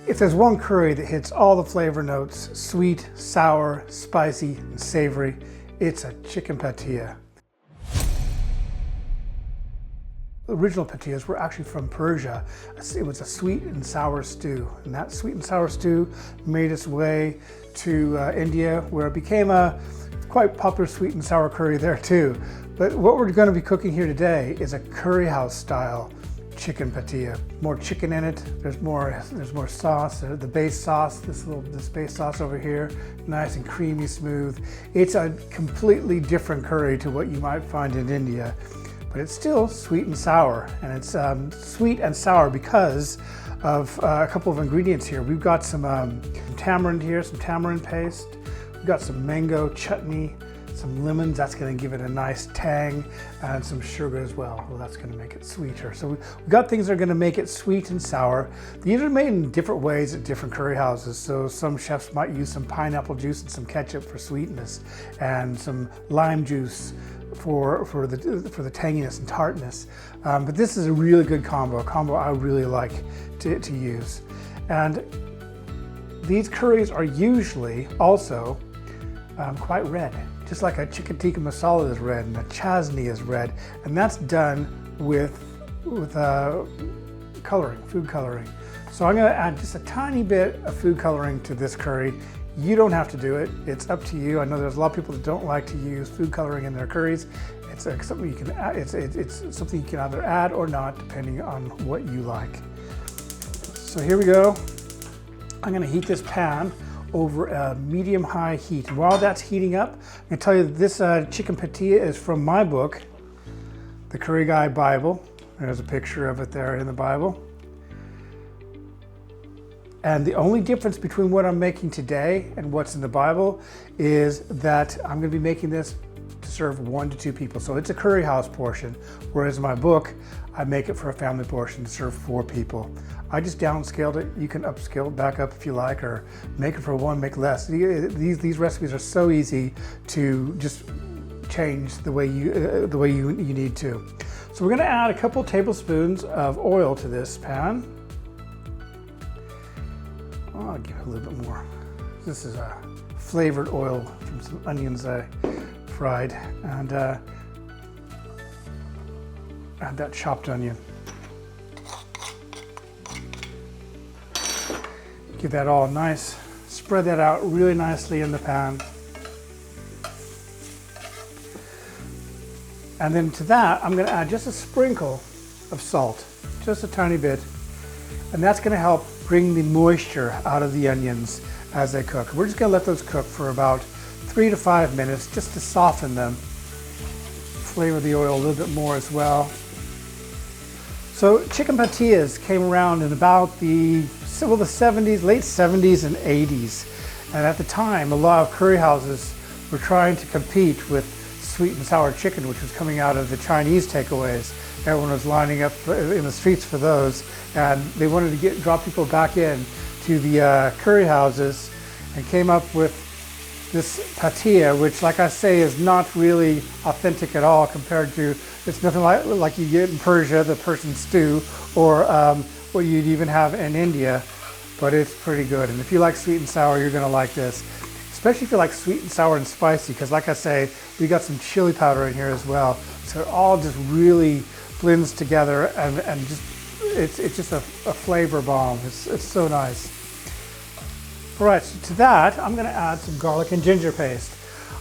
If there's one curry that hits all the flavor notes, sweet, sour, spicy, and savory, it's a chicken pathia. The original pathias were actually from Persia. It was a sweet and sour stew, and that sweet and sour stew made its way to India, where it became a quite popular sweet and sour curry there too. But what we're going to be cooking here today is a curry house style chicken pathia. More chicken in it. There's more sauce. The base sauce, this base sauce over here, nice and creamy, smooth. It's a completely different curry to what you might find in India, but it's still sweet and sour. And it's sweet and sour because of a couple of ingredients here. We've got some tamarind here, some tamarind paste. We've got some mango chutney, some lemons, that's going to give it a nice tang, and some sugar as well. Well, that's going to make it sweeter. So we've got things that are going to make it sweet and sour. These are made in different ways at different curry houses. So some chefs might use some pineapple juice and some ketchup for sweetness, and some lime juice for the tanginess and tartness. But this is a really good combo, a combo I really like to use. And these curries are usually also quite red. Just like a chicken tikka masala is red and a chasni is red, and that's done with coloring, food coloring. So I'm going to add just a tiny bit of food coloring to this curry. You don't have to do it. It's up to you. I know there's a lot of people that don't like to use food coloring in their curries. It's something you can add, it's something you can either add or not, depending on what you like. So here we go. I'm going to heat this pan over a medium-high heat. And while that's heating up, I'm going to tell you that this chicken pathia is from my book, The Curry Guy Bible. There's a picture of it there in the Bible. And the only difference between what I'm making today and what's in the Bible is that I'm going to be making this to serve 1 to 2 people. So it's a curry house portion, whereas in my book, I make it for a family portion to serve 4 people. I just downscaled it. You can upscale it back up if you like, or make it for 1, make less. These recipes are so easy to just change the way you need to. So we're going to add a couple tablespoons of oil to this pan. Oh, I'll give it a little bit more. This is a flavored oil from some onions I fried, and add that chopped onion. Give that all nice, spread that out really nicely in the pan. And then to that, I'm going to add just a sprinkle of salt, just a tiny bit. And that's going to help bring the moisture out of the onions as they cook. We're just going to let those cook for about 3 to 5 minutes just to soften them. Flavor the oil a little bit more as well. So chicken pathias came around in about the 70s, late 70s and 80s. And at the time, a lot of curry houses were trying to compete with sweet and sour chicken, which was coming out of the Chinese takeaways. Everyone was lining up in the streets for those, and they wanted to draw people back in to the curry houses, and came up with this pathia, which, like I say, is not really authentic at all compared to, it's nothing like you get in Persia, the Persian stew, or what you'd even have in India, but it's pretty good. And if you like sweet and sour, you're gonna like this. Especially if you like sweet and sour and spicy, because like I say, we got some chili powder in here as well. So it all just really blends together, and just it's just a flavor bomb. It's so nice. All right, so to that, I'm gonna add some garlic and ginger paste.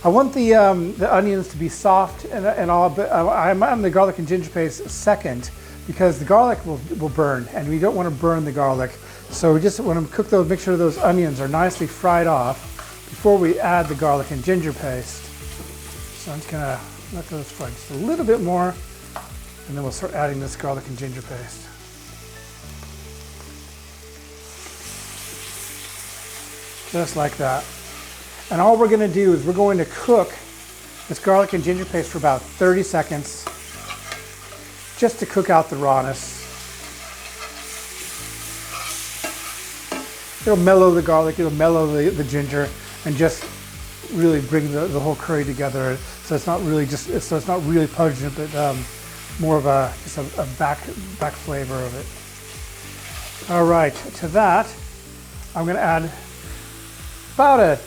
I want the onions to be soft and all, but I'm adding the garlic and ginger paste second, because the garlic will burn, and we don't want to burn the garlic. So we just want to cook those, make sure those onions are nicely fried off before we add the garlic and ginger paste. So I'm just gonna let those fry just a little bit more, and then we'll start adding this garlic and ginger paste. Just like that. And all we're gonna do is we're going to cook this garlic and ginger paste for about 30 seconds, just to cook out the rawness. It'll mellow the garlic, it'll mellow the ginger, and just really bring the whole curry together. So it's not really it's not really pungent, but more of just a back flavor of it. All right, to that, I'm going to add about a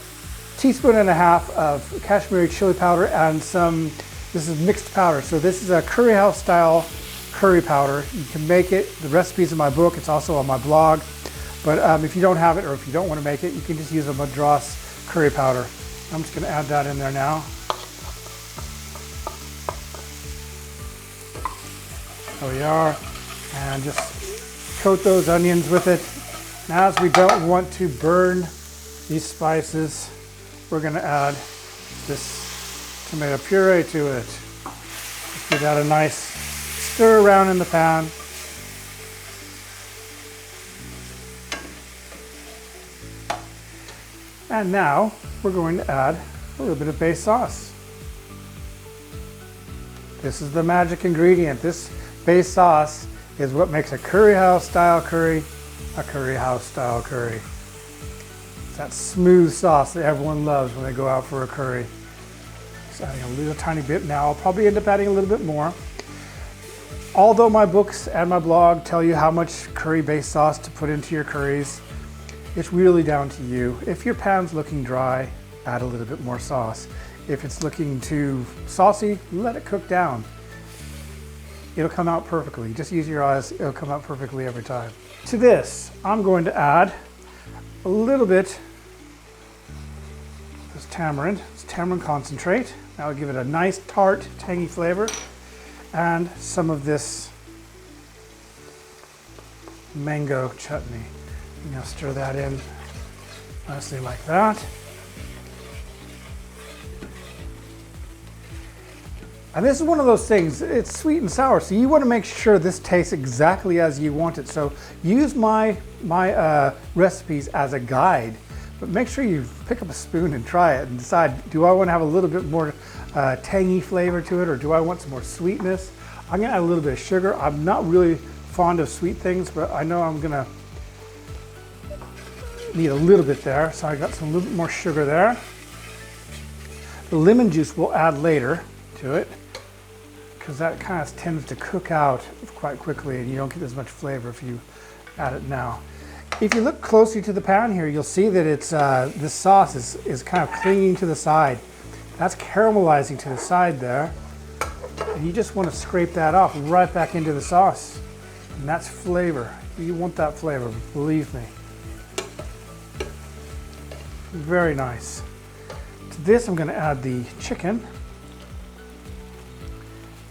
teaspoon and a half of Kashmiri chili powder and some, this is mixed powder. So this is a curry house style curry powder. You can make it, the recipe's in my book, it's also on my blog. But if you don't have it or if you don't want to make it, you can just use a Madras curry powder. I'm just going to add that in there now. There we are. And just coat those onions with it. Now, as we don't want to burn these spices, we're going to add this tomato puree to it. Just give that a nice stir around in the pan. And now we're going to add a little bit of base sauce. This is the magic ingredient. This base sauce is what makes a curry house style curry a curry house style curry. It's that smooth sauce that everyone loves when they go out for a curry. Just adding a little tiny bit now. I'll probably end up adding a little bit more. Although my books and my blog tell you how much curry base sauce to put into your curries, it's really down to you. If your pan's looking dry, add a little bit more sauce. If it's looking too saucy, let it cook down. It'll come out perfectly. Just use your eyes, it'll come out perfectly every time. To this, I'm going to add a little bit of this tamarind. It's tamarind concentrate. That'll give it a nice tart, tangy flavor. And some of this mango chutney. I'm going to stir that in nicely like that. And this is one of those things, it's sweet and sour, so you want to make sure this tastes exactly as you want it. So use my recipes as a guide, but make sure you pick up a spoon and try it and decide, do I want to have a little bit more tangy flavor to it, or do I want some more sweetness? I'm going to add a little bit of sugar. I'm not really fond of sweet things, but I know I'm going to need a little bit there, so I got some little bit more sugar there. The lemon juice we'll add later to it, because that kind of tends to cook out quite quickly and you don't get as much flavor if you add it now. If you look closely to the pan here, you'll see that it's this sauce is kind of clinging to the side. That's caramelizing to the side there. And you just want to scrape that off right back into the sauce. And that's flavor. You want that flavor, believe me. Very nice. To this, I'm going to add the chicken.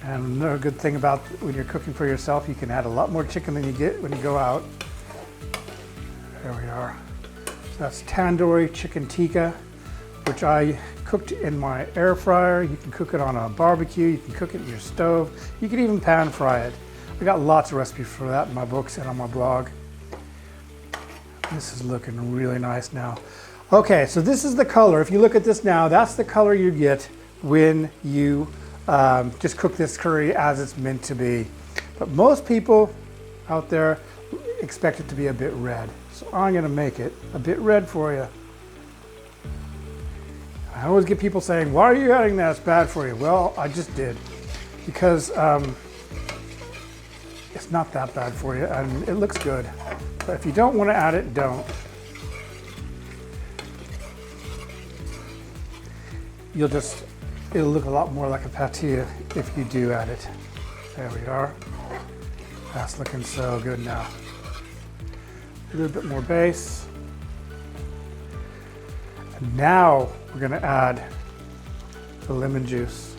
And another good thing about when you're cooking for yourself, you can add a lot more chicken than you get when you go out. There we are. So that's tandoori chicken tikka, which I cooked in my air fryer. You can cook it on a barbecue. You can cook it in your stove. You can even pan fry it. I got lots of recipes for that in my books and on my blog. This is looking really nice now. Okay, so this is the color. If you look at this now, that's the color you get when you just cook this curry as it's meant to be. But most people out there expect it to be a bit red. So I'm going to make it a bit red for you. I always get people saying, why are you adding that? It's bad for you. Well, I just did. Because it's not that bad for you and it looks good. But if you don't want to add it, don't. It'll look a lot more like a pathia if you do add it. There we are. That's looking so good now. A little bit more base. And now we're going to add the lemon juice.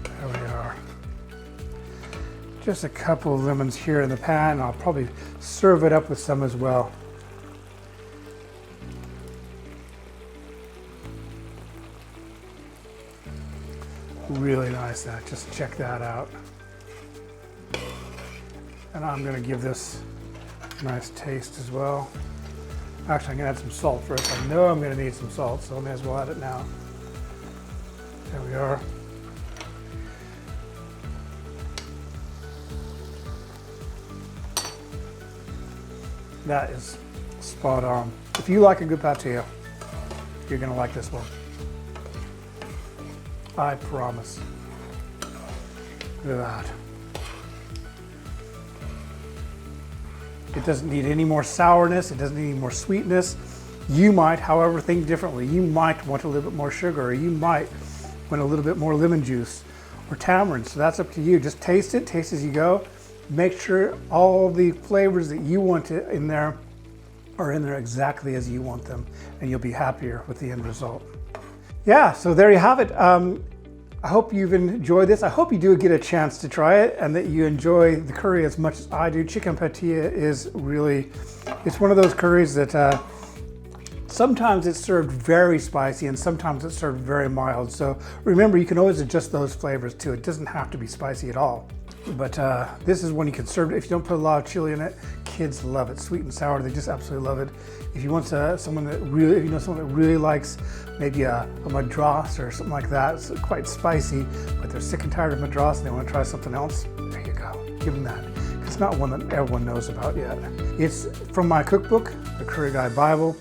There we are. Just a couple of lemons here in the pan. I'll probably serve it up with some as well. Really nice. Just check that out. And I'm going to give this a nice taste as well. Actually, I'm going to add some salt first. I know I'm going to need some salt, so I may as well add it now. There we are. That is spot on. If you like a good pathia, you're going to like this one. I promise. Look at that. It doesn't need any more sourness. It doesn't need any more sweetness. You might, however, think differently. You might want a little bit more sugar, or you might want a little bit more lemon juice or tamarind. So that's up to you. Just taste it, taste as you go. Make sure all the flavors that you want in there are in there exactly as you want them, and you'll be happier with the end result. Yeah, so there you have it. I hope you've enjoyed this. I hope you do get a chance to try it and that you enjoy the curry as much as I do. Chicken pathia is really, it's one of those curries that sometimes it's served very spicy and sometimes it's served very mild. So remember, you can always adjust those flavors too. It doesn't have to be spicy at all. But this is one you can serve if you don't put a lot of chili in it. Kids love it, sweet and sour. They just absolutely love it. If you want someone that really, if you know someone that really likes maybe a madras or something like that, it's quite spicy, but they're sick and tired of madras and they want to try something else, there you go. Give them that. It's not one that everyone knows about yet. It's from my cookbook, The Curry Guy Bible,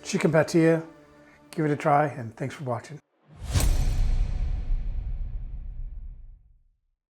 Chicken Pathia. Give it a try, and thanks for watching.